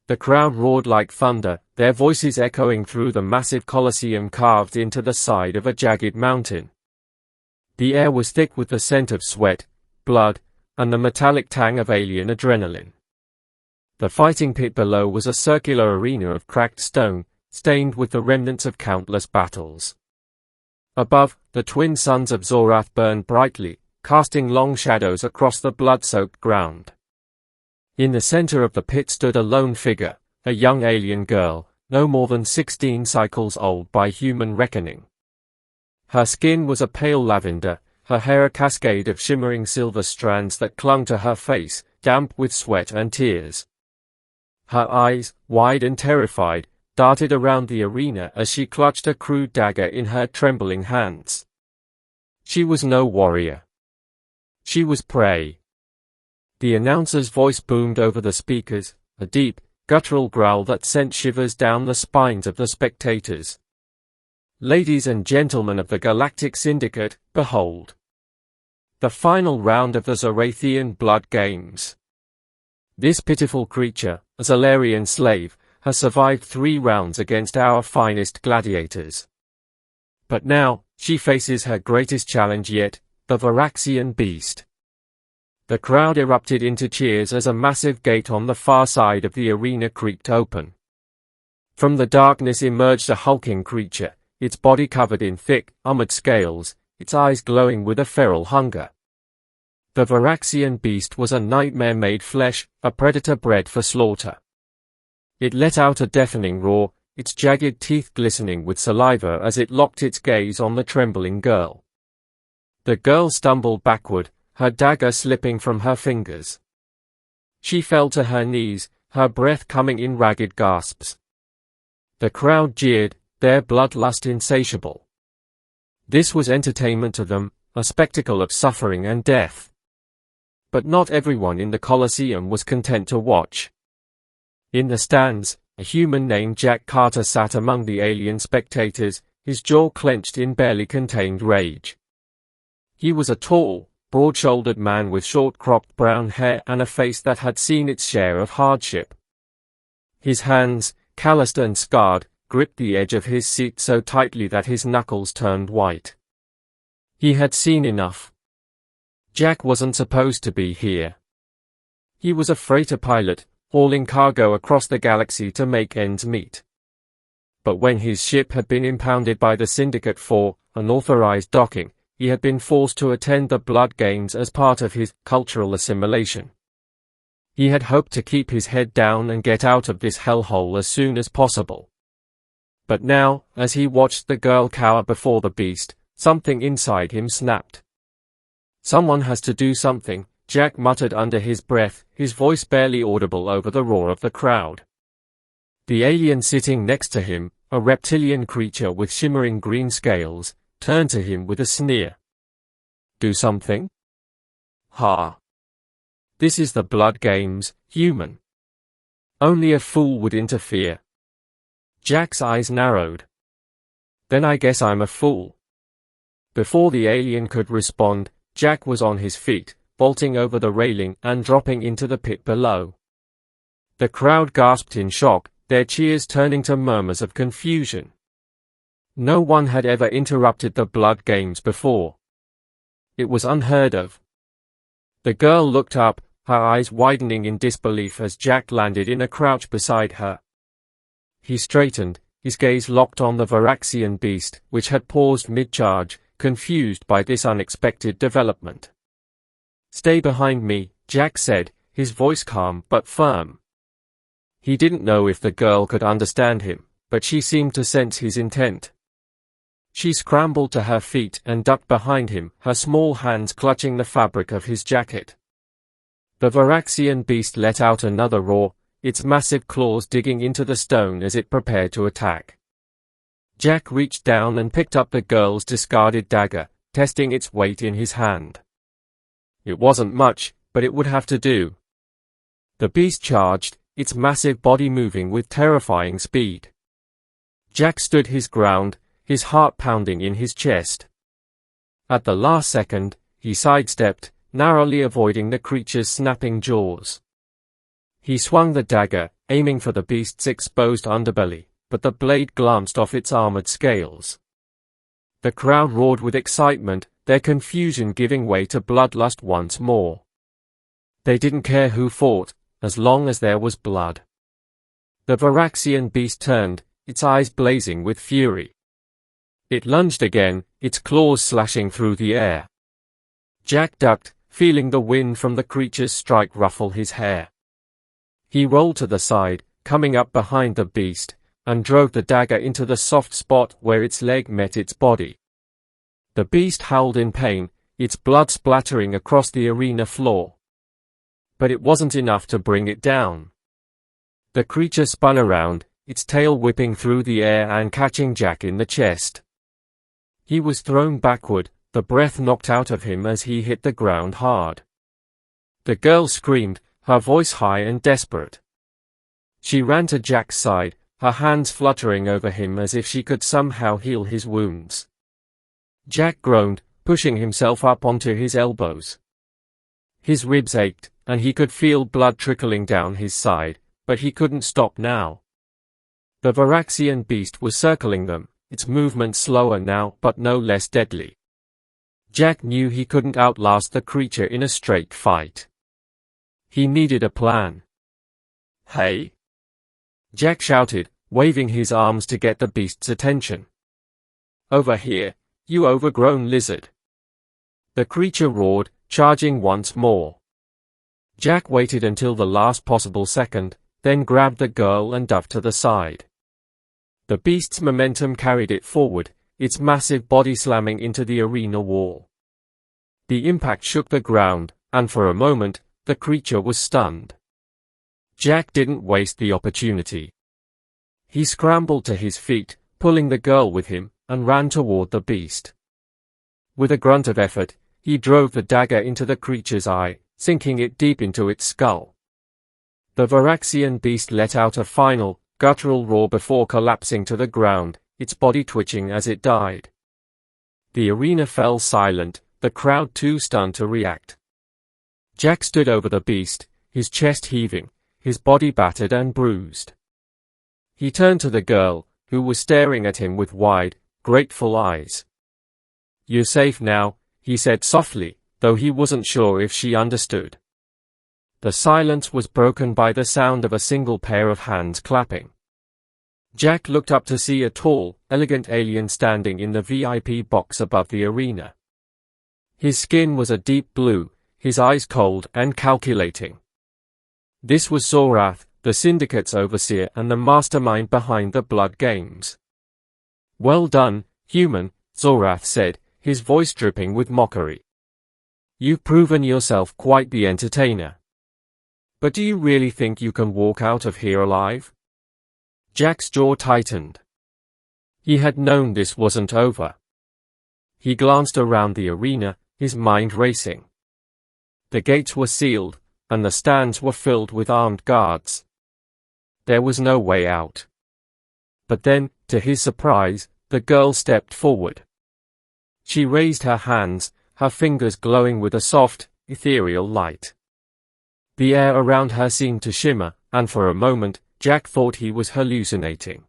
The crowd roared like thunder, their voices echoing through the massive Colosseum carved into the side of a jagged mountain. The air was thick with the scent of sweat, blood, and the metallic tang of alien adrenaline. The fighting pit below was a circular arena of cracked stone, stained with the remnants of countless battles. Above, the twin suns of Zorath burned brightly, casting long shadows across the blood-soaked ground. In the center of the pit stood a lone figure, a young alien girl, no more than 16 cycles old by human reckoning. Her skin was a pale lavender, her hair a cascade of shimmering silver strands that clung to her face, damp with sweat and tears. Her eyes, wide and terrified, darted around the arena as she clutched a crude dagger in her trembling hands. She was no warrior. She was prey. The announcer's voice boomed over the speakers, a deep, guttural growl that sent shivers down the spines of the spectators. Ladies and gentlemen of the Galactic Syndicate, behold. The final round of the Zorathian Blood Games. This pitiful creature, a Zolarian slave, has survived 3 rounds against our finest gladiators. But now, she faces her greatest challenge yet, the Voraxian Beast. The crowd erupted into cheers as a massive gate on the far side of the arena creaked open. From the darkness emerged a hulking creature, its body covered in thick, armored scales, its eyes glowing with a feral hunger. The Voraxian Beast was a nightmare made flesh, a predator bred for slaughter. It let out a deafening roar, its jagged teeth glistening with saliva as it locked its gaze on the trembling girl. The girl stumbled backward, her dagger slipping from her fingers. She fell to her knees, her breath coming in ragged gasps. The crowd jeered, their bloodlust insatiable. This was entertainment to them, a spectacle of suffering and death. But not everyone in the Colosseum was content to watch. In the stands, a human named Jack Carter sat among the alien spectators, his jaw clenched in barely contained rage. He was a tall, broad-shouldered man with short-cropped brown hair and a face that had seen its share of hardship. His hands, calloused and scarred, gripped the edge of his seat so tightly that his knuckles turned white. He had seen enough. Jack wasn't supposed to be here. He was a freighter pilot, hauling cargo across the galaxy to make ends meet. But when his ship had been impounded by the Syndicate for unauthorized docking, he had been forced to attend the Blood Games as part of his cultural assimilation. He had hoped to keep his head down and get out of this hellhole as soon as possible. But now, as he watched the girl cower before the beast, something inside him snapped. Someone has to do something, Jack muttered under his breath, his voice barely audible over the roar of the crowd. The alien sitting next to him, a reptilian creature with shimmering green scales, turned to him with a sneer. Do something? Ha! This is the Blood Games, human. Only a fool would interfere. Jack's eyes narrowed. Then I guess I'm a fool. Before the alien could respond, Jack was on his feet, vaulting over the railing and dropping into the pit below. The crowd gasped in shock, their cheers turning to murmurs of confusion. No one had ever interrupted the Blood Games before. It was unheard of. The girl looked up, her eyes widening in disbelief as Jack landed in a crouch beside her. He straightened, his gaze locked on the Voraxian Beast, which had paused mid-charge, confused by this unexpected development. Stay behind me, Jack said, his voice calm but firm. He didn't know if the girl could understand him, but she seemed to sense his intent. She scrambled to her feet and ducked behind him, her small hands clutching the fabric of his jacket. The Voraxian Beast let out another roar, its massive claws digging into the stone as it prepared to attack. Jack reached down and picked up the girl's discarded dagger, testing its weight in his hand. It wasn't much, but it would have to do. The beast charged, its massive body moving with terrifying speed. Jack stood his ground, his heart pounding in his chest. At the last second, he sidestepped, narrowly avoiding the creature's snapping jaws. He swung the dagger, aiming for the beast's exposed underbelly, but the blade glanced off its armored scales. The crowd roared with excitement, their confusion giving way to bloodlust once more. They didn't care who fought, as long as there was blood. The Voraxian Beast turned, its eyes blazing with fury. It lunged again, its claws slashing through the air. Jack ducked, feeling the wind from the creature's strike ruffle his hair. He rolled to the side, coming up behind the beast, and drove the dagger into the soft spot where its leg met its body. The beast howled in pain, its blood splattering across the arena floor. But it wasn't enough to bring it down. The creature spun around, its tail whipping through the air and catching Jack in the chest. He was thrown backward, the breath knocked out of him as he hit the ground hard. The girl screamed, her voice high and desperate. She ran to Jack's side, her hands fluttering over him as if she could somehow heal his wounds. Jack groaned, pushing himself up onto his elbows. His ribs ached, and he could feel blood trickling down his side, but he couldn't stop now. The Voraxian Beast was circling them, its movement slower now but no less deadly. Jack knew he couldn't outlast the creature in a straight fight. He needed a plan. "Hey!" Jack shouted, waving his arms to get the beast's attention. "Over here, you overgrown lizard!" The creature roared, charging once more. Jack waited until the last possible second, then grabbed the girl and ducked to the side. The beast's momentum carried it forward, its massive body slamming into the arena wall. The impact shook the ground, and for a moment, the creature was stunned. Jack didn't waste the opportunity. He scrambled to his feet, pulling the girl with him, and ran toward the beast. With a grunt of effort, he drove the dagger into the creature's eye, sinking it deep into its skull. The Voraxian Beast let out a final, guttural roar before collapsing to the ground, its body twitching as it died. The arena fell silent, the crowd too stunned to react. Jack stood over the beast, his chest heaving, his body battered and bruised. He turned to the girl, who was staring at him with wide, grateful eyes. "You're safe now," he said softly, though he wasn't sure if she understood. The silence was broken by the sound of a single pair of hands clapping. Jack looked up to see a tall, elegant alien standing in the VIP box above the arena. His skin was a deep blue, his eyes cold and calculating. This was Zorath, the Syndicate's overseer and the mastermind behind the Blood Games. "Well done, human," Zorath said, his voice dripping with mockery. "You've proven yourself quite the entertainer. But do you really think you can walk out of here alive?" Jack's jaw tightened. He had known this wasn't over. He glanced around the arena, his mind racing. The gates were sealed, and the stands were filled with armed guards. There was no way out. But then, to his surprise, the girl stepped forward. She raised her hands, her fingers glowing with a soft, ethereal light. The air around her seemed to shimmer, and for a moment, Jack thought he was hallucinating.